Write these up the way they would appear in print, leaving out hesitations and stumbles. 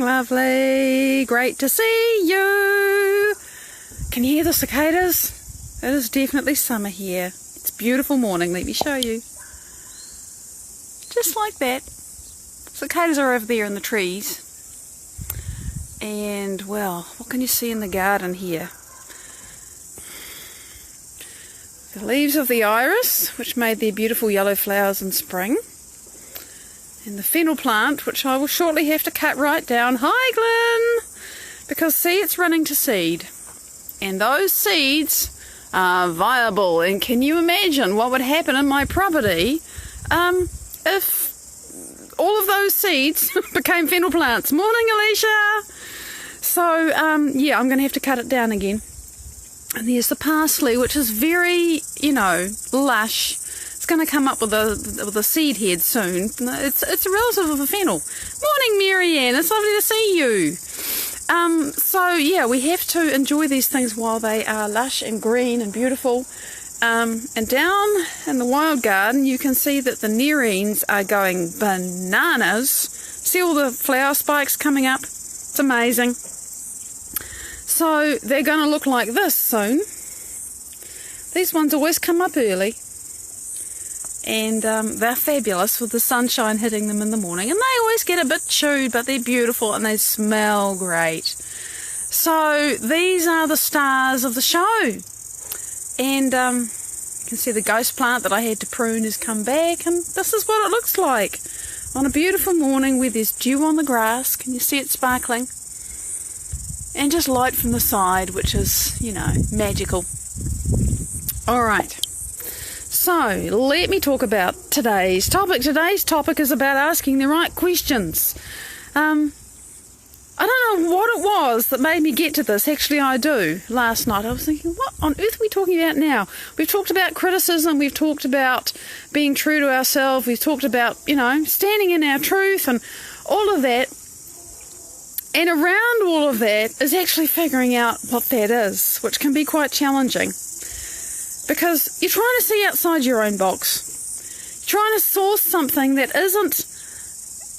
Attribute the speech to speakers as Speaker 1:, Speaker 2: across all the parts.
Speaker 1: lovely. Great to see you. Can you hear the cicadas? It is definitely summer here. It's a beautiful morning. Let me show you. Just like that. Cicadas are over there in the trees. And, well, what can you see in the garden here? The leaves of the iris, which made their beautiful yellow flowers in spring. And the fennel plant, which I will shortly have to cut right down. Hi, Glenn! Because, see, it's running to seed. And those seeds are viable. And can you imagine what would happen in my property if all of those seeds became fennel plants? Morning, Alicia! So, yeah, I'm going to have to cut it down again. And there's the parsley, which is very, lush. It's going to come up with a seed head soon. It's a relative of a fennel. Morning, Marianne. It's lovely to see you. So, yeah, we have to enjoy these things while they are lush and green and beautiful. And down in the wild garden, you can see that the nerines are going bananas. See all the flower spikes coming up? It's amazing. So, they're going to look like this soon. These ones always come up early. And they're fabulous with the sunshine hitting them in the morning. And they always get a bit chewed, but they're beautiful and they smell great. So these are the stars of the show. And you can see the ghost plant that I had to prune has come back. And this is what it looks like on a beautiful morning where there's dew on the grass. Can you see it sparkling? And just light from the side, which is, magical. All right. So, let me talk about today's topic. Today's topic is about asking the right questions. I don't know what it was that made me get to this. Actually, I do. Last night I was thinking, what on earth are we talking about now? We've talked about criticism. We've talked about being true to ourselves. We've talked about, standing in our truth and all of that. And around all of that is actually figuring out what that is, which can be quite challenging. Because you're trying to see outside your own box. You're trying to source something that isn't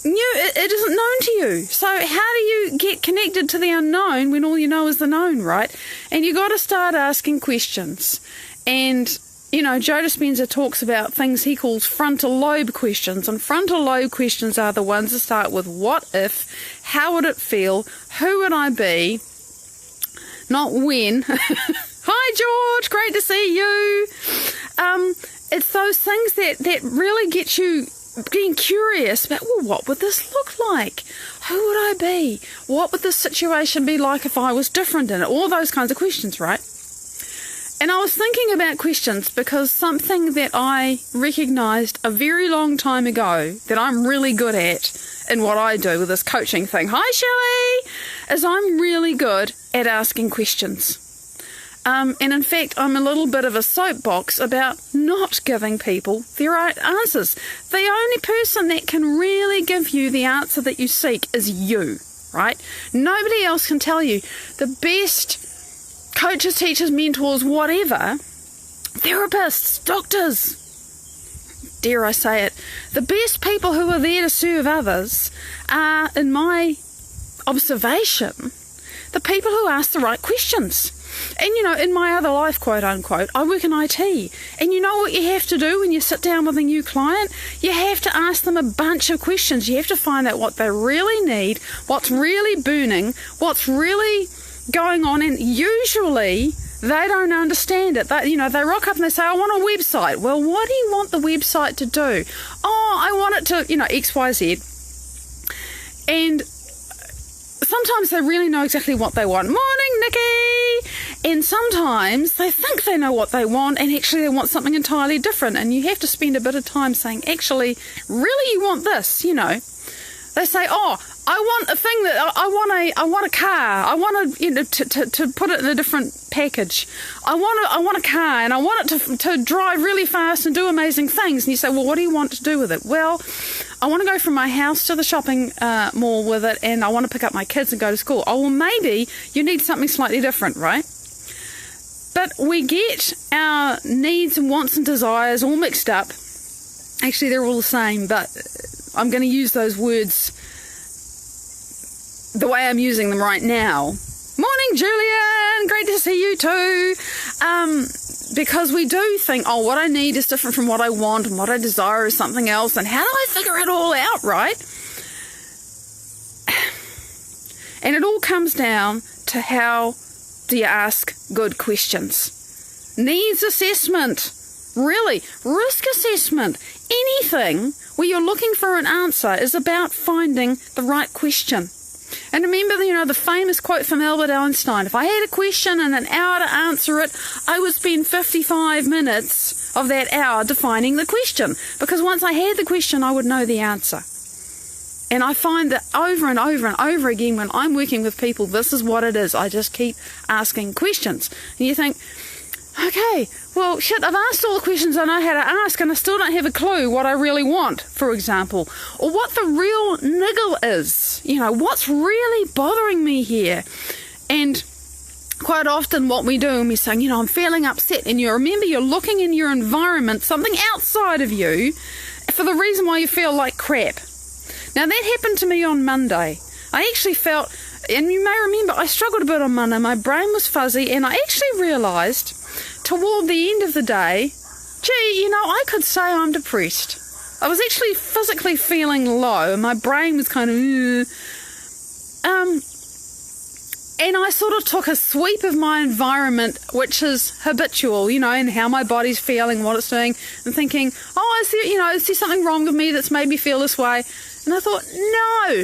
Speaker 1: new, it isn't known to you. So how do you get connected to the unknown when all you know is the known, right? And you got to start asking questions. And, Joe Dispenza talks about things he calls frontal lobe questions. And frontal lobe questions are the ones that start with what if, how would it feel, who would I be, not when. Hi, George. Great to see you. It's those things that really get you being curious about, well, what would this look like? Who would I be? What would this situation be like if I was different in it? All those kinds of questions, right? And I was thinking about questions because something that I recognised a very long time ago that I'm really good at in what I do with this coaching thing, hi, Shelley, is I'm really good at asking questions. And in fact, I'm a little bit of a soapbox about not giving people the right answers. The only person that can really give you the answer that you seek is you, right? Nobody else can tell you. The best coaches, teachers, mentors, whatever, therapists, doctors, dare I say it, the best people who are there to serve others are, in my observation, the people who ask the right questions. And, in my other life, quote unquote, I work in IT. And you know what you have to do when you sit down with a new client? You have to ask them a bunch of questions. You have to find out what they really need, what's really burning, what's really going on. And usually they don't understand it. They rock up and they say, I want a website. Well, what do you want the website to do? Oh, I want it to, X, Y, Z. And sometimes they really know exactly what they want. Morning, Nikki! And sometimes they think they know what they want and actually they want something entirely different. And you have to spend a bit of time saying, actually, really you want this, They say, oh, I want a thing that, I want a car. I want to put it in a different package. I want a car and I want it to drive really fast and do amazing things. And you say, well, what do you want to do with it? Well, I want to go from my house to the shopping mall with it and I want to pick up my kids and go to school. Oh, well, maybe you need something slightly different, right? But we get our needs and wants and desires all mixed up. Actually, they're all the same, but I'm going to use those words the way I'm using them right now. Morning, Julian! Great to see you too. Because we do think, oh, what I need is different from what I want, and what I desire is something else, and how do I figure it all out, right? And it all comes down to how do you ask good questions. Needs assessment, really, risk assessment, anything where you're looking for an answer is about finding the right question. And remember, the famous quote from Albert Einstein, if I had a question and an hour to answer it, I would spend 55 minutes of that hour defining the question. Because once I had the question, I would know the answer. And I find that over and over and over again when I'm working with people, this is what it is. I just keep asking questions. And you think, okay, well, shit, I've asked all the questions I know how to ask and I still don't have a clue what I really want, for example. Or what the real niggle is. What's really bothering me here? And quite often what we do, and we're saying, I'm feeling upset. And you remember you're looking in your environment, something outside of you, for the reason why you feel like crap. Now, that happened to me on Monday. I actually felt, and you may remember, I struggled a bit on Monday. My brain was fuzzy, and I actually realised toward the end of the day, gee, I could say I'm depressed. I was actually physically feeling low, and my brain was kind of, and I sort of took a sweep of my environment, which is habitual, and how my body's feeling, what it's doing, and thinking, oh, is there something wrong with me that's made me feel this way? And I thought, no.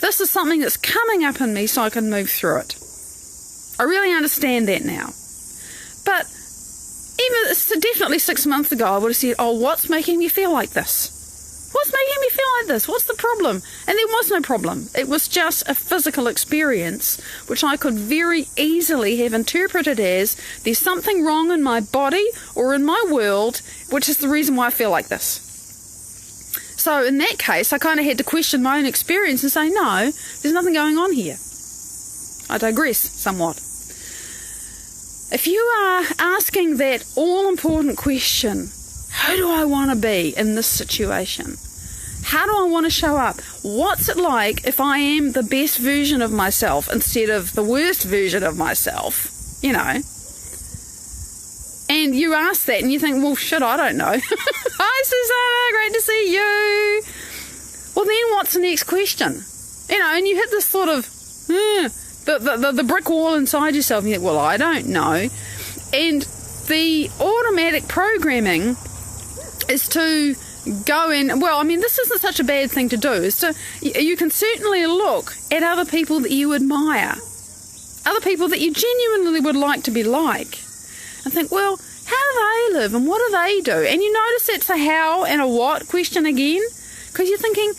Speaker 1: This is something that's coming up in me so I can move through it. I really understand that now. But definitely 6 months ago, I would have said, oh, what's making me feel like this? What's making me feel like this? What's the problem? And there was no problem. It was just a physical experience, which I could very easily have interpreted as there's something wrong in my body or in my world, which is the reason why I feel like this. So in that case, I kind of had to question my own experience and say, no, there's nothing going on here. I digress somewhat. If you are asking that all-important question, who do I want to be in this situation? How do I want to show up? What's it like if I am the best version of myself instead of the worst version of myself? And you ask that and you think, well, shit, I don't know. Hi, Susanna, great to see you. Well, then what's the next question? And you hit this sort of, the brick wall inside yourself and you think, well, I don't know. And the automatic programming is to go in, this isn't such a bad thing to do. You can certainly look at other people that you admire, other people that you genuinely would like to be like, and think, well, how do they live and what do they do? And you notice it's a how and a what question again, because you're thinking,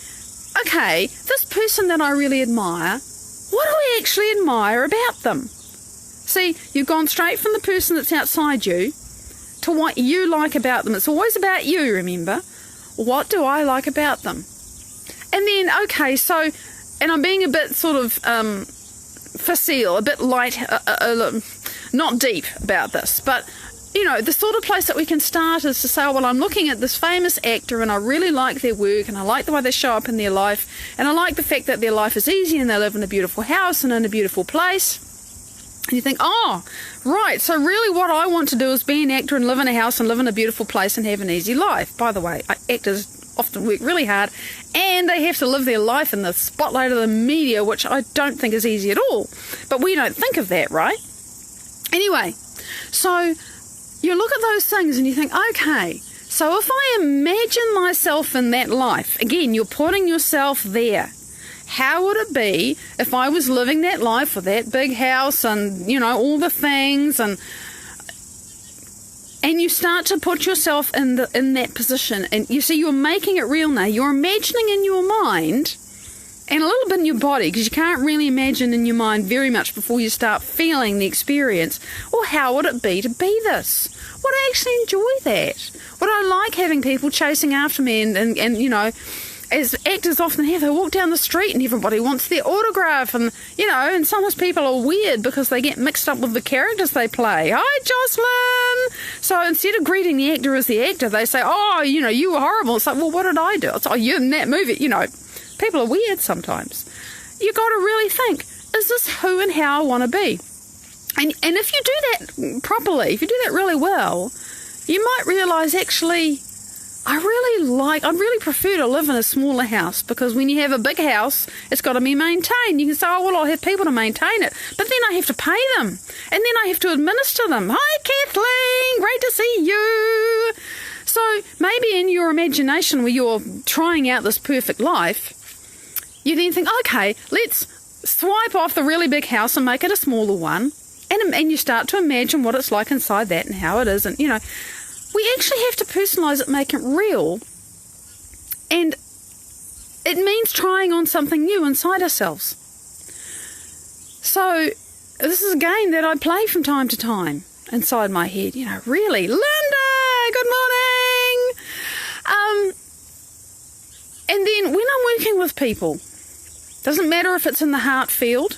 Speaker 1: okay, this person that I really admire, what do I actually admire about them? See, you've gone straight from the person that's outside you to what you like about them. It's always about you, remember. What do I like about them? And then, okay, so, and I'm being a bit sort of facile, a bit light, not deep about this, but, the sort of place that we can start is to say, oh, well, I'm looking at this famous actor and I really like their work and I like the way they show up in their life and I like the fact that their life is easy and they live in a beautiful house and in a beautiful place. And you think, oh, right, so really what I want to do is be an actor and live in a house and live in a beautiful place and have an easy life. By the way, actors often work really hard and they have to live their life in the spotlight of the media, which I don't think is easy at all. But we don't think of that, right? Anyway, so you look at those things and you think, okay, so if I imagine myself in that life, again, you're putting yourself there. How would it be if I was living that life with that big house and, all the things and you start to put yourself in that position and you see you're making it real now. You're imagining in your mind and a little bit in your body because you can't really imagine in your mind very much before you start feeling the experience. Well, how would it be to be this? Would I actually enjoy that? Would I like having people chasing after me and as actors often have, they walk down the street and everybody wants their autograph and, and sometimes people are weird because they get mixed up with the characters they play. Hi, Jocelyn! So instead of greeting the actor as the actor, they say, oh, you were horrible. It's like, well, what did I do? It's, oh, you're in that movie, People are weird sometimes. You got to really think, is this who and how I want to be? And if you do that properly, if you do that really well, you might realise, actually, I really prefer to live in a smaller house, because when you have a big house, it's got to be maintained. You can say, oh, well, I'll have people to maintain it, but then I have to pay them, and then I have to administer them. Hi, Kathleen, great to see you. So maybe in your imagination, where you're trying out this perfect life, you then think, okay, let's swipe off the really big house and make it a smaller one, and you start to imagine what it's like inside that and how it is, and we actually have to personalise it, make it real, and it means trying on something new inside ourselves. So this is a game that I play from time to time inside my head. Really, Linda, good morning. And then when I'm working with people, doesn't matter if it's in the Heartfield,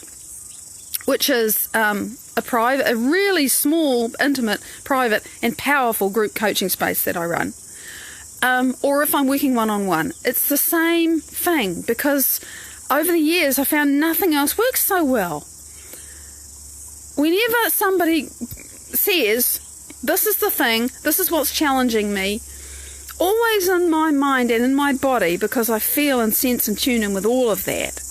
Speaker 1: which is a really small, intimate, private and powerful group coaching space that I run, or if I'm working one-on-one, it's the same thing, because over the years I found nothing else works so well. Whenever somebody says, this is the thing, this is what's challenging me, always in my mind and in my body, because I feel and sense and tune in with all of that,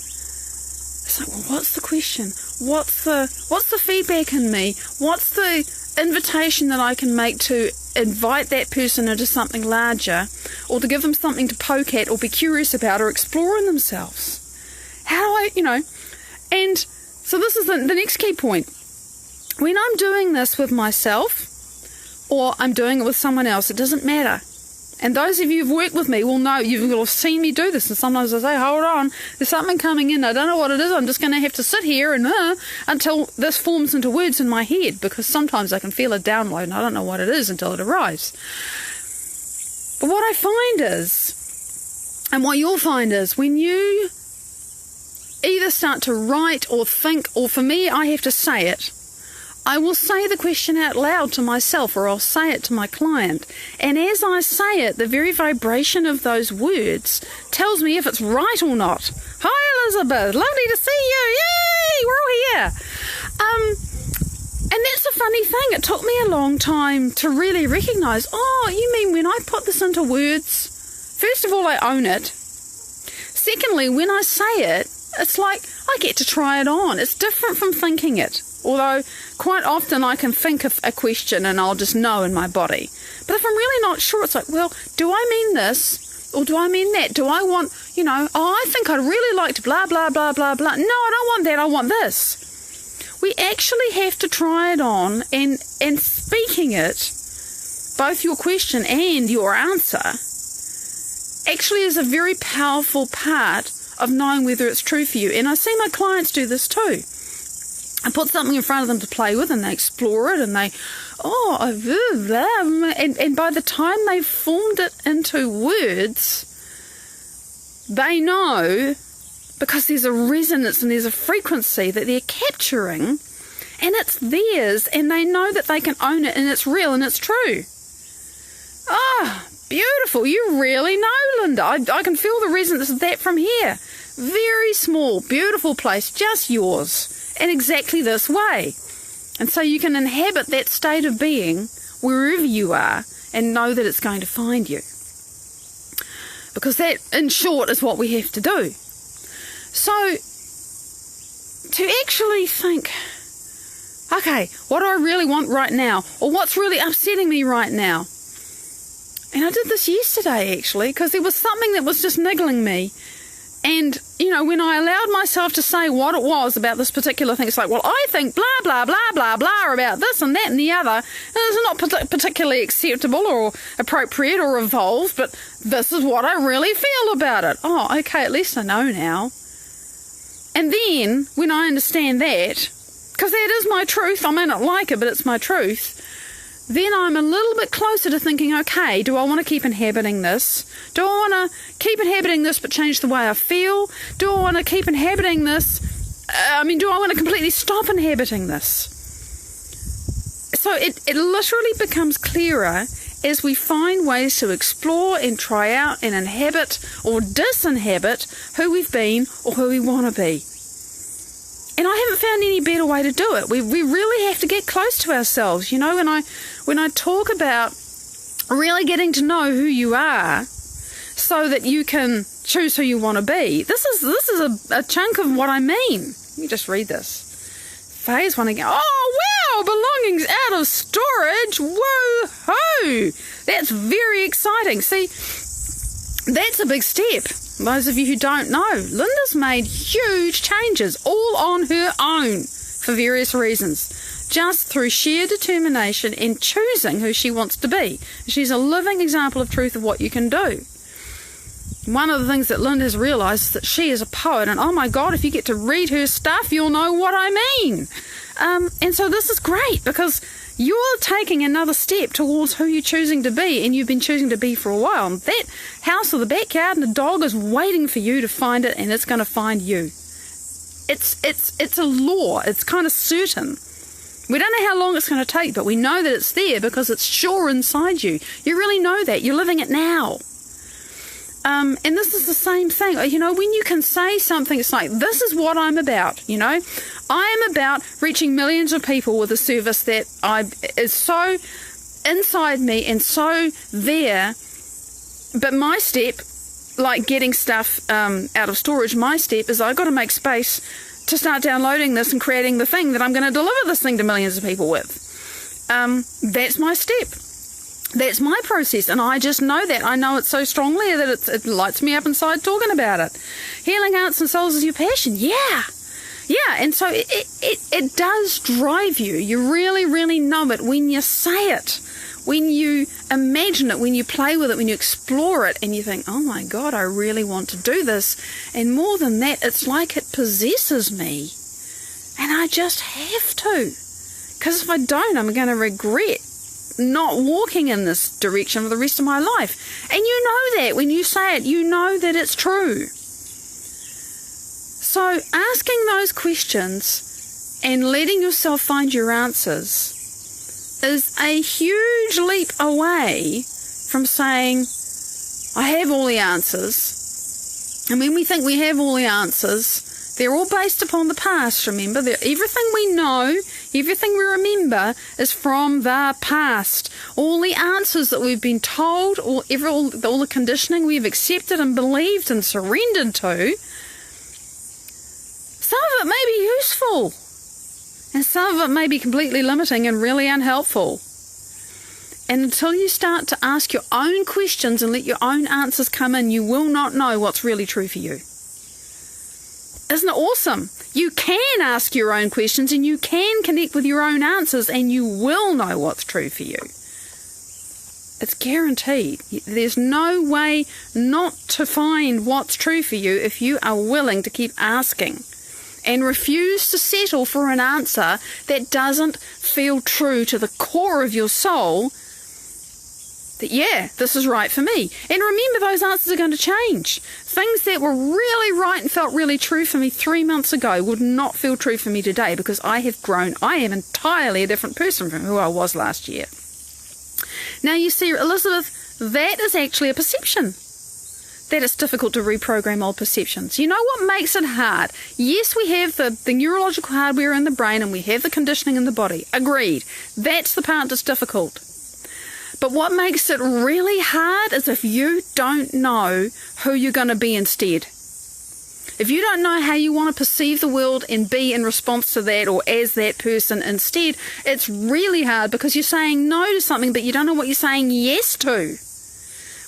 Speaker 1: it's like, well, what's the question? What's the feedback in me? What's the invitation that I can make to invite that person into something larger, or to give them something to poke at or be curious about or explore in themselves? How do I, and so this is the next key point. When I'm doing this with myself, or I'm doing it with someone else, it doesn't matter. And those of you who've worked with me will know, you'll have seen me do this. And sometimes I say, hold on, there's something coming in. I don't know what it is. I'm just going to have to sit here and until this forms into words in my head, because sometimes I can feel a download and I don't know what it is until it arrives. But what I find is, and what you'll find is, when you either start to write or think, or for me, I have to say it, I will say the question out loud to myself, or I'll say it to my client. And as I say it, the very vibration of those words tells me if it's right or not. Hi, Elizabeth. Lovely to see you. Yay! We're all here. And that's a funny thing. It took me a long time to really recognise, oh, you mean when I put this into words, first of all, I own it. Secondly, when I say it, it's like I get to try it on. It's different from thinking it. Although quite often I can think of a question and I'll just know in my body. But if I'm really not sure, it's like, well, do I mean this or do I mean that? Do I want, I think I'd really like to blah, blah, blah, blah, blah. No, I don't want that. I want this. We actually have to try it on, and speaking it, both your question and your answer, actually is a very powerful part of knowing whether it's true for you. And I see my clients do this too. I put something in front of them to play with, and they explore it, and they, and by the time they've formed it into words, they know, because there's a resonance and there's a frequency that they're capturing, and it's theirs, and they know that they can own it, and it's real and it's true. Beautiful. You really know, Linda. I can feel the resonance of that from here. Very small, beautiful place, just yours. In exactly this way. And so you can inhabit that state of being wherever you are and know that it's going to find you. Because that, in short, is what we have to do. So, to actually think, okay, what do I really want right now? Or what's really upsetting me right now? And I did this yesterday, actually, because there was something that was just niggling me. And, when I allowed myself to say what it was about this particular thing, it's like, well, I think blah, blah, blah, blah, blah about this and that and the other. And it's not particularly acceptable or appropriate or evolved, but this is what I really feel about it. Oh, okay, at least I know now. And then, when I understand that, because that is my truth, I may not like it, but it's my truth, then I'm a little bit closer to thinking, okay, do I want to keep inhabiting this? Do I want to keep inhabiting this but change the way I feel? Do I want to keep inhabiting this? Do I want to completely stop inhabiting this? So it literally becomes clearer as we find ways to explore and try out and inhabit or disinhabit who we've been or who we want to be. And I haven't found any better way to do it. We really have to get close to ourselves. You know, when I talk about really getting to know who you are so that you can choose who you want to be, this is a chunk of what I mean. Let me just read this. Phase 1 again. Oh, wow, belongings out of storage. Woo-hoo! That's very exciting. See, that's a big step. Those of you who don't know, Linda's made huge changes all on her own for various reasons, just through sheer determination and choosing who she wants to be. She's a living example of truth of what you can do. One of the things that Linda has realised is that she is a poet, and oh my God, if you get to read her stuff, you'll know what I mean. And so this is great because you're taking another step towards who you're choosing to be, and you've been choosing to be for a while. And that house or the backyard and the dog is waiting for you to find it, and it's going to find you. It's a law. It's kind of certain. We don't know how long it's going to take, but we know that it's there because it's sure inside you. You really know that. You're living it now. And this is the same thing. You know, when you can say something, it's like, this is what I'm about, you know. I am about reaching millions of people with a service that is so inside me and so there. But my step, like getting stuff out of storage, my step is I've got to make space to start downloading this and creating the thing that I'm going to deliver this thing to millions of people with. That's my step. That's my process, and I just know that. I know it so strongly that it lights me up inside talking about it. Healing hearts and souls is your passion. Yeah, and so it does drive you. You really, really know it when you say it, when you imagine it, when you play with it, when you explore it, and you think, oh my God, I really want to do this. And more than that, it's like it possesses me, and I just have to. Because if I don't, I'm going to regret not walking in this direction for the rest of my life. And you know that when you say it, you know that it's true. So asking those questions and letting yourself find your answers is a huge leap away from saying, I have all the answers. And when we think we have all the answers, they're all based upon the past, remember? Everything we know, everything we remember is from the past. All the answers that we've been told, all the conditioning we've accepted and believed and surrendered to, some of it may be useful, and some of it may be completely limiting and really unhelpful. And until you start to ask your own questions and let your own answers come in, you will not know what's really true for you. Isn't it awesome? You can ask your own questions and you can connect with your own answers and you will know what's true for you. It's guaranteed. There's no way not to find what's true for you if you are willing to keep asking and refuse to settle for an answer that doesn't feel true to the core of your soul. That, yeah, this is right for me. And remember, those answers are going to change. Things that were really right and felt really true for me 3 months ago would not feel true for me today because I have grown. I am entirely a different person from who I was last year. Now, you see, Elizabeth, that is actually a perception. That it's difficult to reprogram old perceptions. You know what makes it hard? Yes, we have the neurological hardware in the brain and we have the conditioning in the body. Agreed. That's the part that's difficult. But what makes it really hard is if you don't know who you're going to be instead. If you don't know how you want to perceive the world and be in response to that or as that person instead, it's really hard because you're saying no to something but you don't know what you're saying yes to.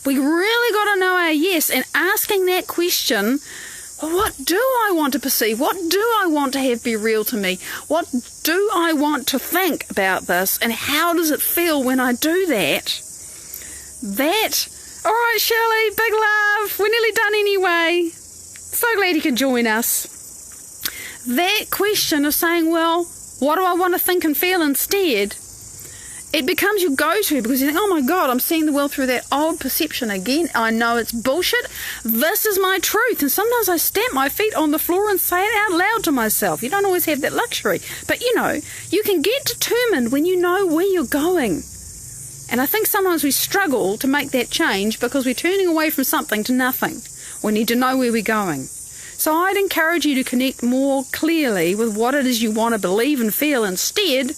Speaker 1: We really got to know our yes, and asking that question, well, what do I want to perceive? What do I want to have be real to me? What do I want to think about this? And how does it feel when I do that? All right, Shirley, big love. We're nearly done anyway. So glad you could join us. That question of saying, well, what do I want to think and feel instead? It becomes your go-to because you think, oh my God, I'm seeing the world through that old perception again. I know it's bullshit. This is my truth. And sometimes I stamp my feet on the floor and say it out loud to myself. You don't always have that luxury. But, you know, you can get determined when you know where you're going. And I think sometimes we struggle to make that change because we're turning away from something to nothing. We need to know where we're going. So I'd encourage you to connect more clearly with what it is you want to believe and feel instead,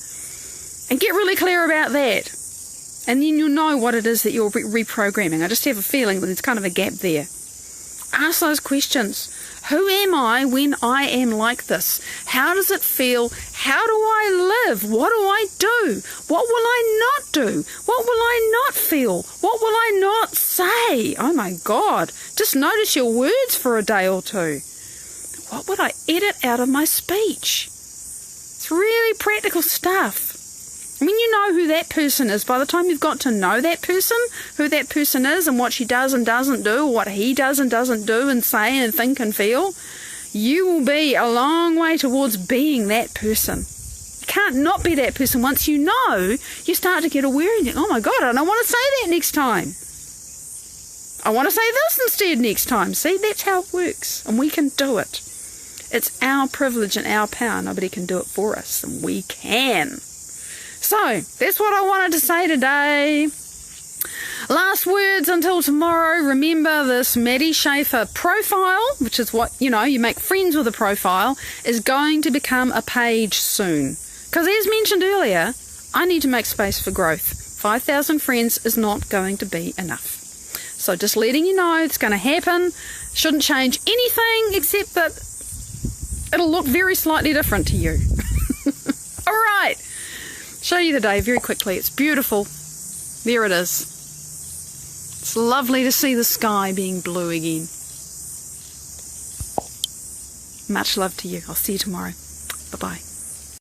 Speaker 1: and get really clear about that. And then you'll know what it is that you're reprogramming. I just have a feeling that there's kind of a gap there. Ask those questions. Who am I when I am like this? How does it feel? How do I live? What do I do? What will I not do? What will I not feel? What will I not say? Oh my God. Just notice your words for a day or two. What would I edit out of my speech? It's really practical stuff. When you know who that person is, by the time you've got to know that person, who that person is and what she does and doesn't do, or what he does and doesn't do and say and think and feel, you will be a long way towards being that person. You can't not be that person. Once you know, you start to get aware and think, oh my God, I don't want to say that next time. I want to say this instead next time. See, that's how it works, and we can do it. It's our privilege and our power. Nobody can do it for us, and we can. So, that's what I wanted to say today. Last words until tomorrow. Remember, this Maddie Schaefer profile, which is what, you make friends with a profile, is going to become a page soon. Because as mentioned earlier, I need to make space for growth. 5,000 friends is not going to be enough. So just letting you know, it's going to happen. Shouldn't change anything except that it'll look very slightly different to you. All right. Show you the day very quickly. It's beautiful. There it is. It's lovely to see the sky being blue again. Much love to you. I'll see you tomorrow. Bye-bye.